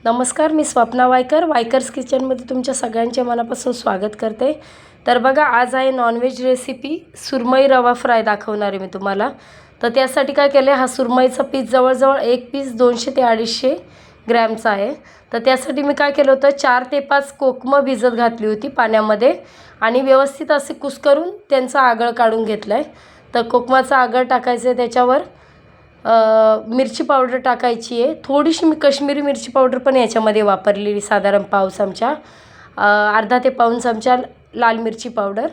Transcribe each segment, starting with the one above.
नमस्कार, मी स्वप्ना वायकर्स किचनमध्ये तुमच्या सगळ्यांचे मनापासून स्वागत करते। तर बघा, आज आहे नॉनव्हेज रेसिपी सुरमई रवा फ्राय दाखवणार आहे मी तुम्हाला। तर त्यासाठी काय केलं, हा सुरमईचा पीस जवळजवळ एक पीस 200 ते 250 ग्रॅमचा आहे। तर त्यासाठी मी काय केलं होतं, 4 ते 5 कोकमं भिजत घातली होती पाण्यामध्ये आणि व्यवस्थित असे कुस्करून त्यांचा आगळ काढून घेतला आहे। तर कोकमाचा आगळ टाकायचं आहे, त्याच्यावर मिरची पावडर टाकायची आहे। थोडीशी मी काश्मीरी मिरची पावडर पण याच्यामध्ये वापरलेली, साधारण पाव चमचा, अर्धा ते पाऊण चमचा लाल मिरची पावडर,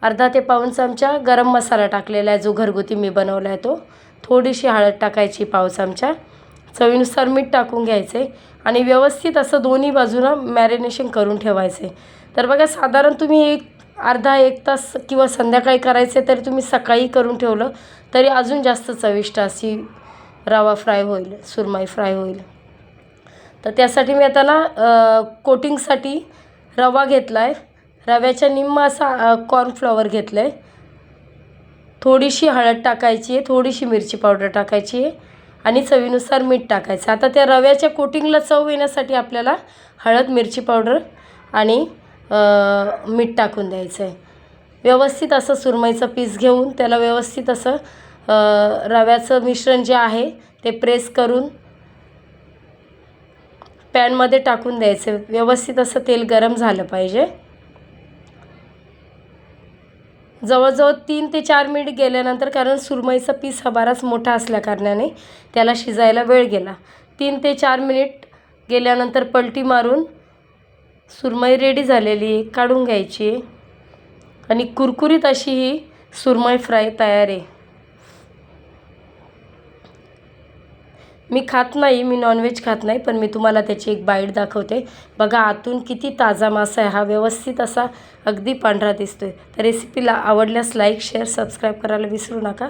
अर्धा ते पाऊण चमचा गरम मसाला टाकलेला आहे जो घरगुती मी बनवला आहे तो, थोडीशी हळद टाकायची पाव चमचा, चवीनुसार मीठ टाकून घ्यायचे आणि व्यवस्थित असं दोन्ही बाजूनं मॅरिनेशन करून ठेवायचे। तर बघा, साधारण तुम्ही अर्धा एक तास किंवा संध्याकाळी करायचे तरी तुम्ही सकाळी करून ठेवलं तरी अजून जास्त चविष्ट अशी रवा फ्राय होईल, सुरमई फ्राय होईल। तर त्यासाठी मी आता ना कोटिंगसाठी रवा घेतला आहे, रव्याच्या निम्मा असा कॉर्नफ्लॉवर घेतलं आहे, थोडीशी हळद टाकायची आहे, थोडीशी मिरची पावडर टाकायची आहे आणि चवीनुसार मीठ टाकायचं। आता त्या रव्याच्या कोटिंगला चव येण्यासाठी आपल्याला हळद, मिरची पावडर आणि मीठ टाकून द्यायचं आहे। व्यवस्थित असं सुरमईचं पीस घेऊन त्याला व्यवस्थित असं रव्याचं मिश्रण जे आहे ते प्रेस करून पॅनमध्ये टाकून द्यायचं। व्यवस्थित असं तेल गरम झालं पाहिजे। जवळजवळ 3 ते 4 मिनिट गेल्यानंतर, कारण सुरमईचा पीस हा बराच मोठा असल्याकारणाने त्याला शिजायला वेळ गेला, 3 ते 4 मिनिट गेल्यानंतर पलटी मारून सुरमई रेडी झालेली आहे, काढून घ्यायची आहे आणि कुरकुरीत अशी ही सुरमई फ्राय तयार आहे। मी खात नाही, मी नॉनव्हेज खात नाही, पण मी तुम्हाला त्याची एक बाईट दाखवते। बघा, आतून किती ताजा मासा आहे हा, व्यवस्थित असा अगदी पांढरा दिसतोय। तर रेसिपीला आवडल्यास लाईक, शेअर, सबस्क्राईब करायला विसरू नका।